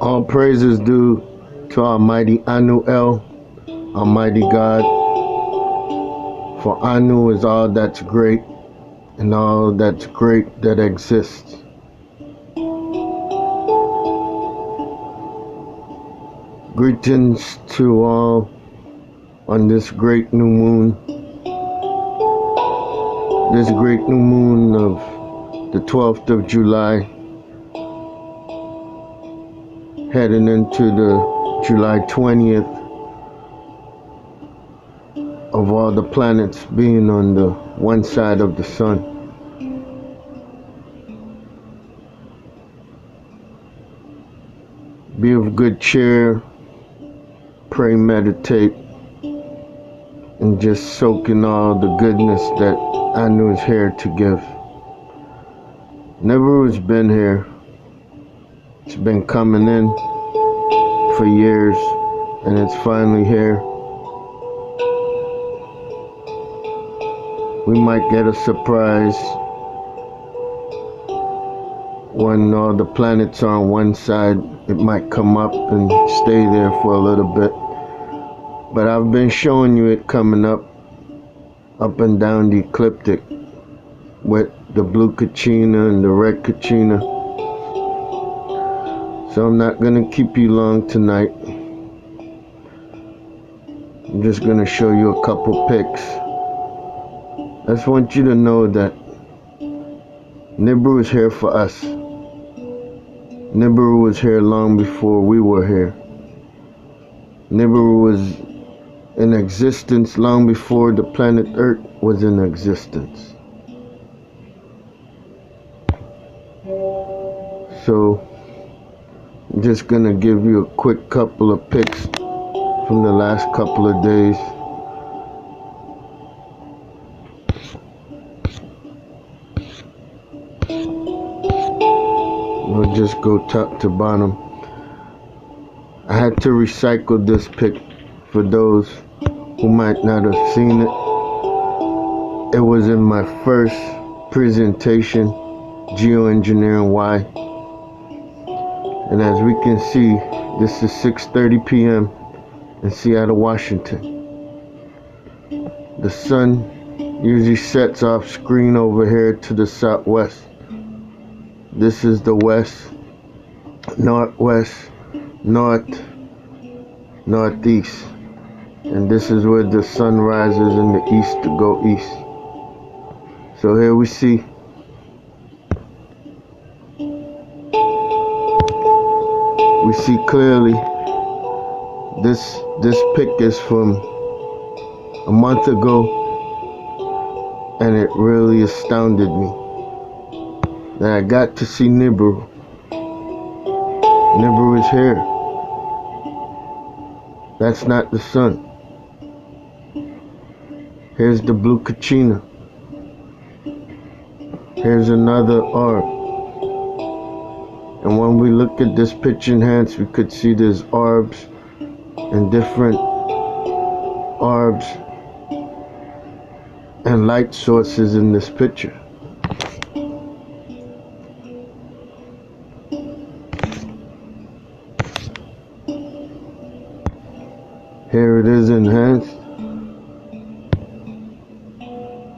All praise is due to Almighty Anu El, Almighty God. For Anu is all that's great, and all that's great that exists. Greetings to all on this great new moon. This great new moon of the 12th of July, heading into the July 20th of all the planets being on the one side of the sun. Be of good cheer, pray, meditate, and just soak in all the goodness that Anu is here to give. NIBIRU has been here. It's been coming in for years, and it's finally here. We might get a surprise when all the planets are on one side. It might come up and stay there for a little bit. But I've been showing you it coming up and down the ecliptic with the blue Kachina and the red Kachina. So I'm not going to keep you long tonight. I'm just going to show you a couple pics. I just want you to know that NIBIRU is here for us. NIBIRU was here long before we were here. NIBIRU was in existence long before the planet Earth was in existence. So I'm just gonna give you a quick couple of pics from the last couple of days. We'll just go top to bottom. I had to recycle this pic for those who might not have seen it. It was in my first presentation, Geoengineering Why. And as we can see, this is 6:30 p.m. in Seattle, Washington. The sun usually sets off screen over here to the southwest. This is the west, northwest, north, northeast. And this is where the sun rises in the east to go east. So here we see clearly this pic is from a month ago, and it really astounded me that I got to see NIBIRU. NIBIRU is here. That's not the sun. Here's the blue Kachina. Here's another orb. And when we look at this picture enhanced, we could see there's orbs and different orbs and light sources in this picture. Here it is enhanced.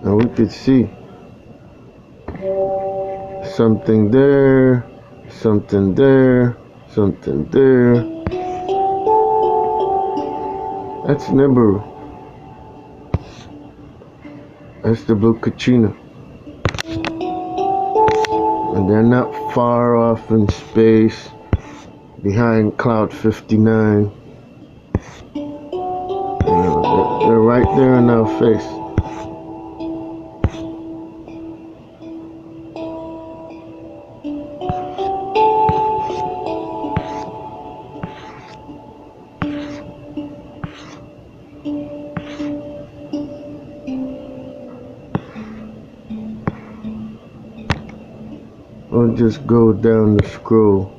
And we could see something there, something there, something there. That's NIBIRU. That's the blue Kachina. And they're not far off in space behind Cloud 59. They're right there in our face. I'll just go down the scroll.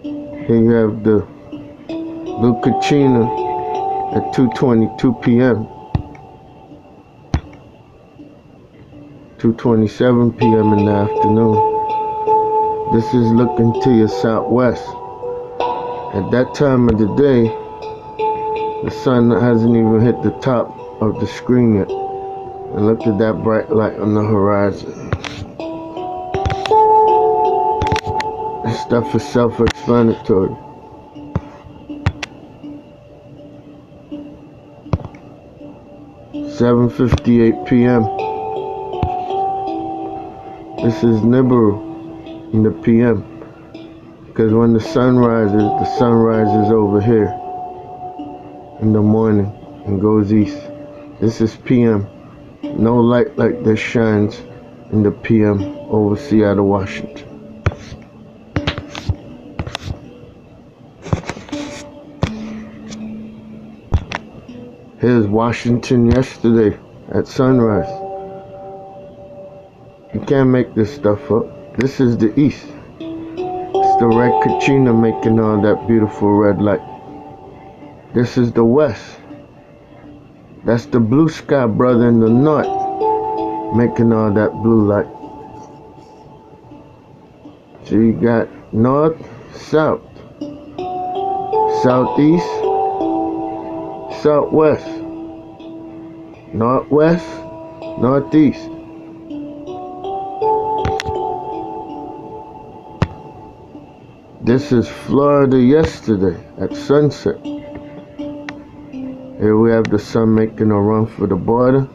Here you have the blue Kachina at 2:22 p.m. 2:27 p.m. in the afternoon. This is looking to your southwest. At that time of the day, the sun hasn't even hit the top of the screen yet. And look at that bright light on the horizon. This stuff is self-explanatory. "7:58 p.m. This is NIBIRU in the p.m. Because when the sun rises over here in the morning and goes east. This is p.m. No light like this shines in the p.m. over Seattle, Washington. Here's Washington yesterday at sunrise. You can't make this stuff up. This is the east. It's the red Kachina making all that beautiful red light. This is the west. That's the blue sky brother in the north making all that blue light. So you got north, south, southeast, southwest, northwest, northeast. This is Florida yesterday at sunset. Here we have the sun making a run for the border.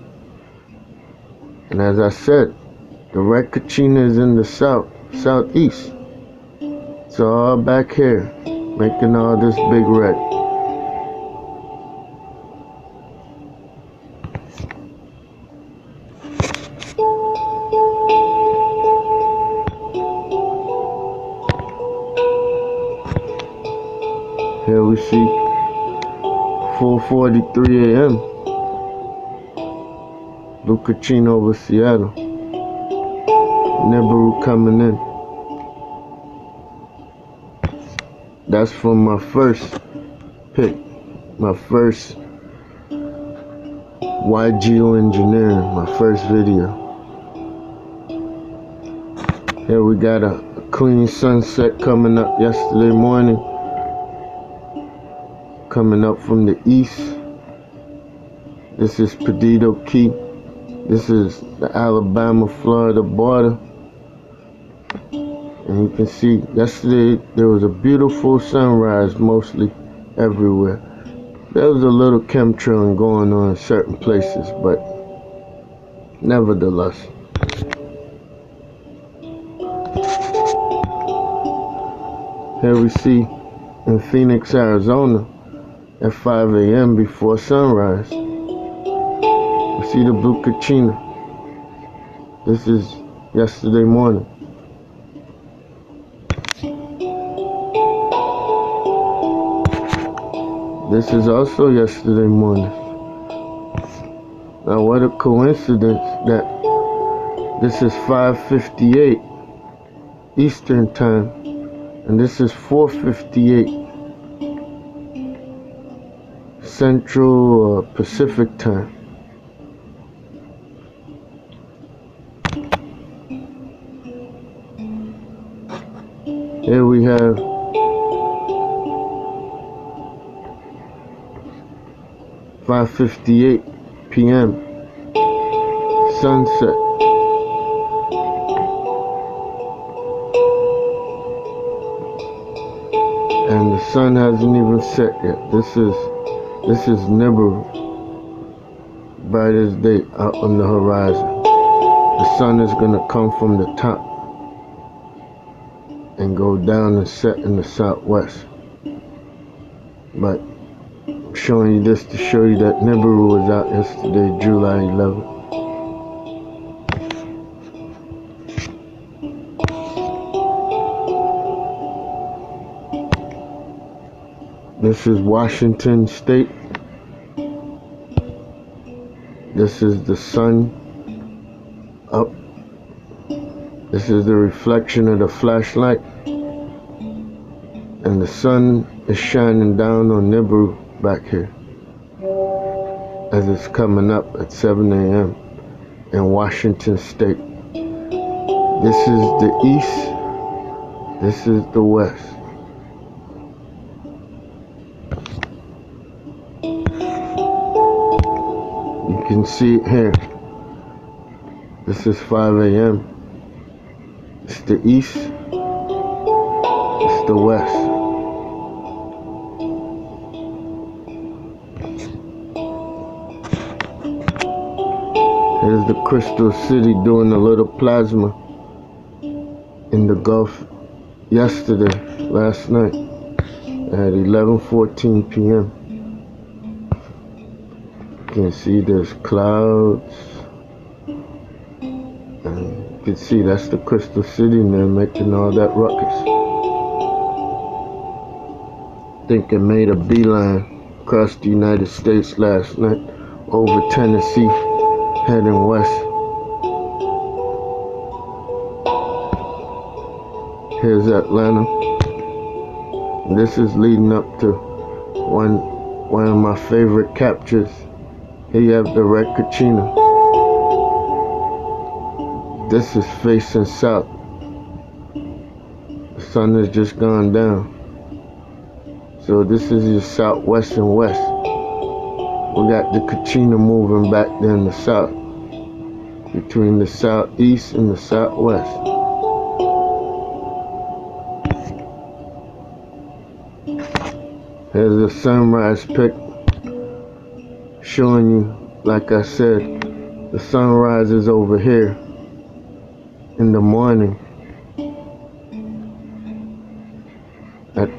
And as I said, the red Kachina is in the southeast. It's all back here, making all this big red. Here we see 4:43 a.m. Blue Kachina over Seattle. NIBIRU coming in. That's from my first pick, my first YGO engineering, my first video. Here we got a clean sunset coming up yesterday morning. Coming up from the east. This is Perdido Key. This is the Alabama-Florida border. And you can see yesterday there was a beautiful sunrise mostly everywhere. There was a little chemtrailing going on in certain places, but nevertheless. Here we see in Phoenix, Arizona at 5 a.m. before sunrise. You see the blue Kachina. This is yesterday morning. This is also yesterday morning. Now what a coincidence that this is 5:58 Eastern time and this is 4:58 Central or Pacific time. Here we have (5:58 p.m.) sunset. And the sun hasn't even set yet. This is NIBIRU, bright as day out on the horizon. The sun is going to come from the top and go down and set in the southwest. But I'm showing you this to show you that NIBIRU was out yesterday, July 11th. This is Washington State. This is the sun up. This is the reflection of the flashlight. And the sun is shining down on NIBIRU back here as it's coming up at 7 a.m. in Washington State. This is the east. This is the west. You can see it here. This is 5 a.m. It's the east. It's the west. Here's the Crystal City doing a little plasma in the Gulf yesterday, last night, at 11:14 p.m. You can see there's clouds. And you can see that's the Crystal City and they're making all that ruckus. I think it made a beeline across the United States last night over Tennessee, heading west. Here's Atlanta. This is leading up to one of my favorite captures. Here you have the Red Kachina. This is facing south. The sun has just gone down. So this is your southwest and west. We got the Kachina moving back there in the south, between the southeast and the southwest. Here's the sunrise pic, showing you, like I said, the sunrise is over here in the morning at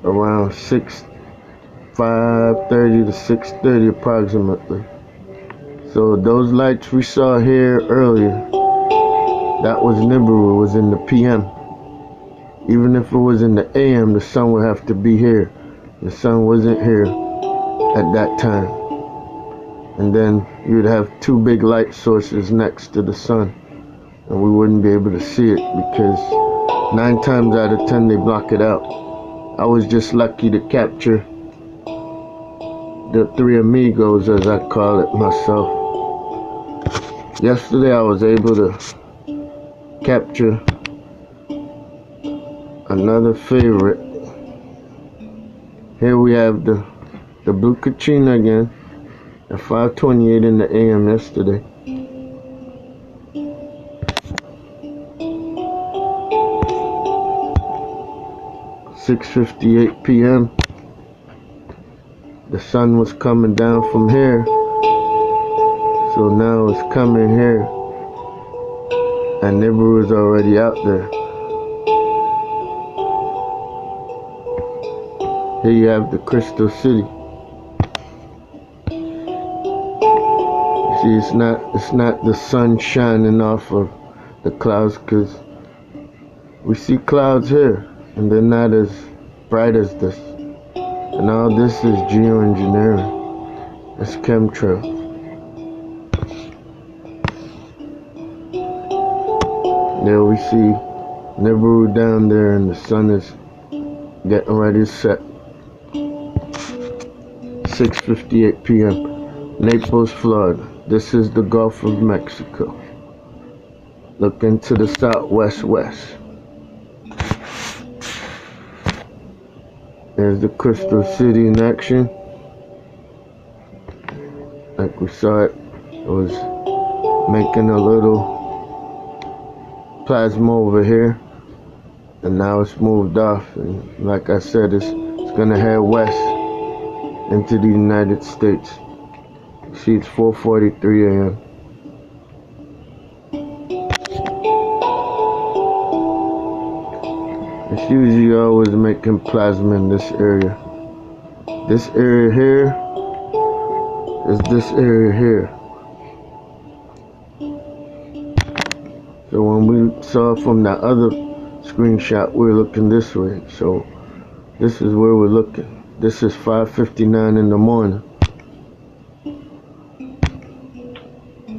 around 5:30 to 6:30 approximately. So those lights we saw here earlier, that was NIBIRU, was in the PM. Even if it was in the AM, the sun would have to be here. The sun wasn't here at that time. And then you'd have two big light sources next to the sun, and we wouldn't be able to see it because 9 times out of 10 they block it out. I was just lucky to capture the three amigos, as I call it myself. Yesterday I was able to capture another favorite. Here we have the blue Kachina again at 5:28 in the AM yesterday. At 6:58 p.m. The sun was coming down from here, so now it's coming here, and NIBIRU is already out there. Here you have the Crystal City. You see, it's not the sun shining off of the clouds, because we see clouds here, and they're not as bright as this. And all this is geoengineering. It's chemtrails. There we see NIBIRU down there, and the sun is getting ready to set. 6:58 p.m. Naples, Florida. This is the Gulf of Mexico. Look into the southwest west. There's the Crystal City in action. Like we saw it was making a little plasma over here, and now it's moved off, and like I said, it's gonna head west into the United States. See, it's 4:43 a.m. It's usually always making plasma in this area. This area here is this area here. So when we saw from that other screenshot, we're looking this way. So this is where we're looking. This is 5:59 in the morning.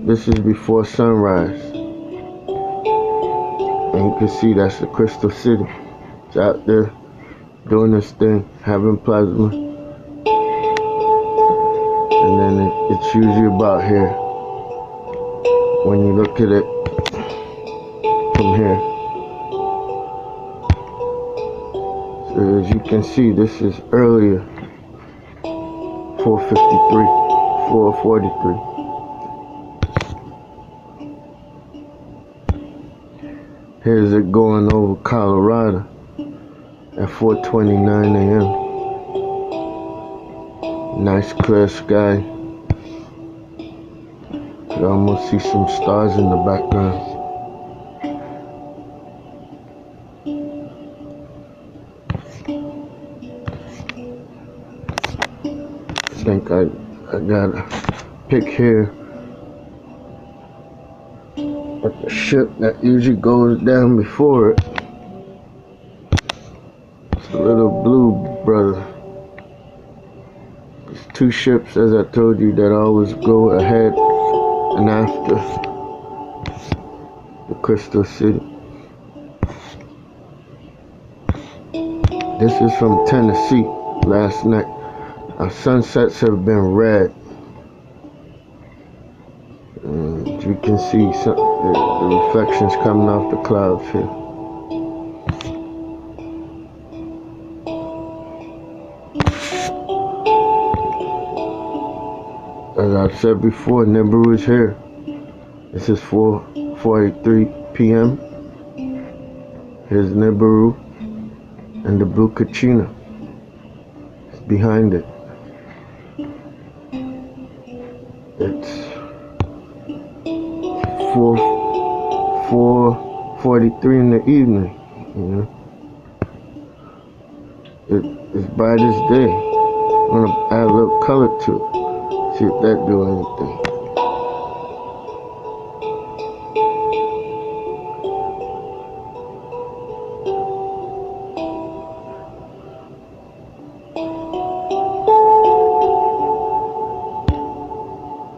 This is before sunrise. And you can see that's the Crystal City. It's out there doing this thing, having plasma. And then it's usually about here when you look at it from here. So as you can see, this is earlier, 4:53, 4:43. Here's it going over Colorado at 4:29 a.m. Nice clear sky. Could almost see some stars in the background. I think I got a pic here of the ship that usually goes down before it. It's a little blue brother. There's two ships, as I told you, that always go ahead and after the Crystal City. This is from Tennessee last night. Our sunsets have been red. And you can see the reflections coming off the clouds here. As I've said before, NIBIRU is here. This is 4:43 p.m. Here's NIBIRU and the blue Kachina. It's behind it. It's 4:43 in the evening. You know, it's bright as day. I'm gonna add a little color to it. See if that do anything.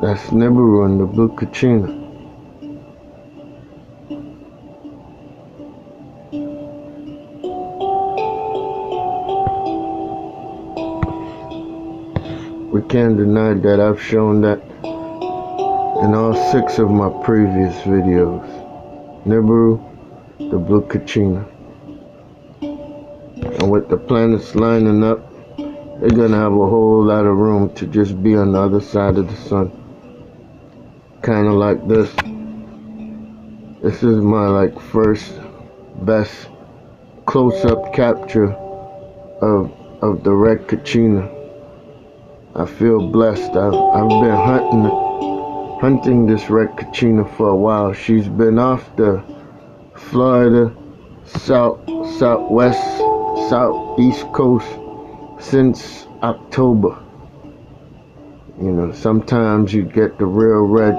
That's NIBIRU and the blue Kachina. We can't deny that I've shown that in all 6 of my previous videos. NIBIRU, the blue Kachina. And with the planets lining up, they're gonna have a whole lot of room to just be on the other side of the sun. Kinda like this. This is my first best close-up capture of the red Kachina. I feel blessed. I've been hunting this red Kachina for a while. She's been off the Florida southeast coast since October. You know, sometimes you get the real red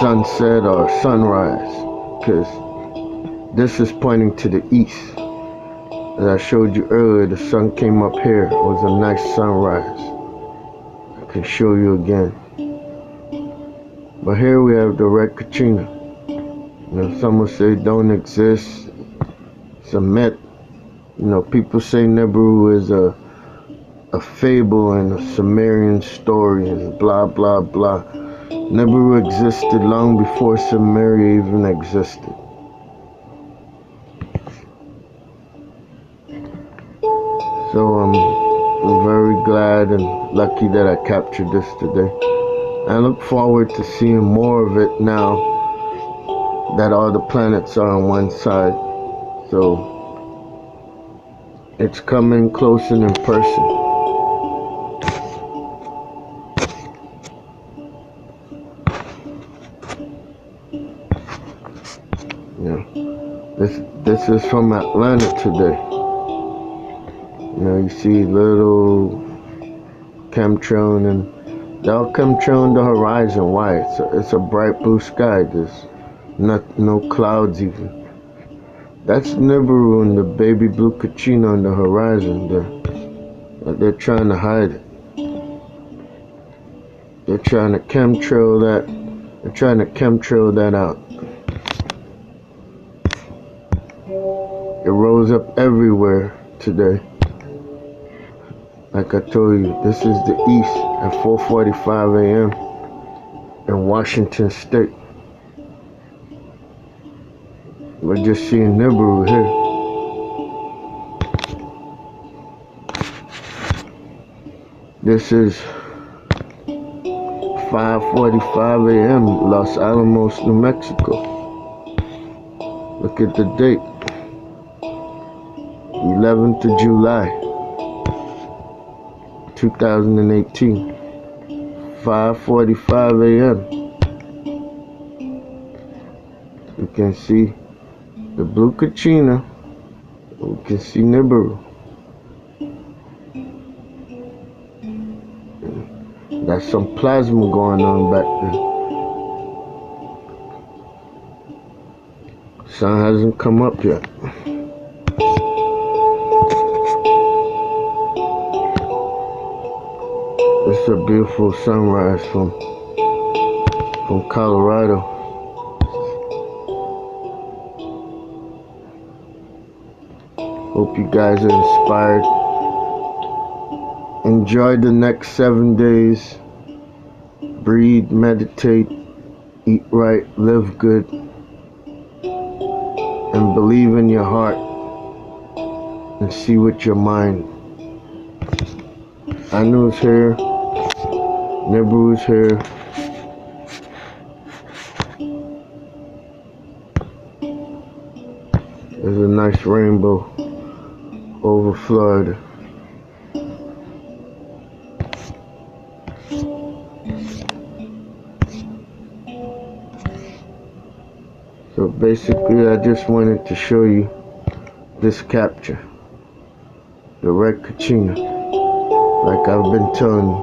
sunset or sunrise, because this is pointing to the east. As I showed you earlier, the sun came up here. It was a nice sunrise. I can show you again. But here we have the red Kachina. You know, some will say don't exist. It's a myth. You know, people say NIBIRU is a fable and a Sumerian story and blah blah blah. NIBIRU existed long before Sumeria even existed. So I'm very glad and lucky that I captured this today. I look forward to seeing more of it now that all the planets are on one side. So it's coming close and in person. Yeah. This is from Atlanta today. You know, you see little chemtrail, and they'll chemtrail on the horizon. Why? It's a bright blue sky. There's no clouds even. That's NIBIRU and the baby blue Kachina on the horizon. They're trying to hide it. They're trying to chemtrail that. They're trying to chemtrail that out. It rose up everywhere today. Like I told you, this is the east at 4:45 a.m. in Washington State. We're just seeing NIBIRU here. This is 5:45 a.m. Los Alamos, New Mexico. Look at the date. 11th of July, 2018. 5:45 a.m. You can see the blue Kachina. You can see Nibiru. That's some plasma going on back there. Sun hasn't come up yet. It's a beautiful sunrise from Colorado. Hope you guys are inspired. Enjoy the next 7 days. Breathe, meditate, eat right, live good, and believe in your heart and see with your mind. Anu is here. Nibiru is here. There's a nice rainbow over Florida. So basically, I just wanted to show you this capture, the red Kachina. Like I've been telling you,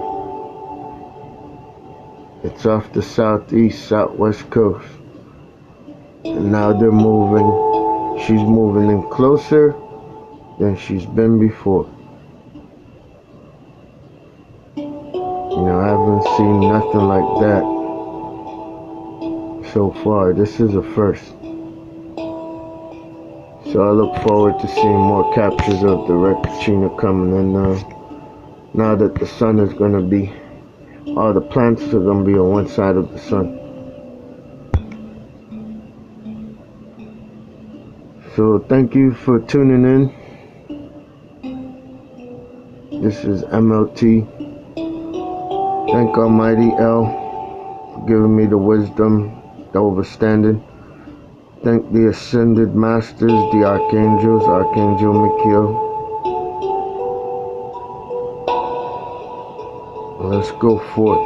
it's off the southeast, southwest coast. And now they're moving. She's moving in closer than she's been before. You know, I haven't seen nothing like that so far. This is a first. So I look forward to seeing more captures of the red Kachina coming in now that the sun is going to be, all the plants are going to be on one side of the sun. So thank you for tuning in. This is MLT. Thank Almighty El for giving me the wisdom, the understanding. Thank the Ascended Masters, the Archangels, Archangel Michael. Let's go forth.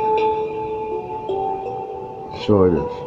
So it is.